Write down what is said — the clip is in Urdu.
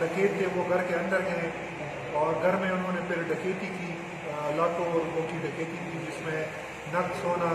ڈکیت تھے وہ گھر کے اندر گئے اور گھر میں انہوں نے پھر ڈکیتی کی، لاکھوں روپوں کی ڈکیتی کی، جس میں نقد سونا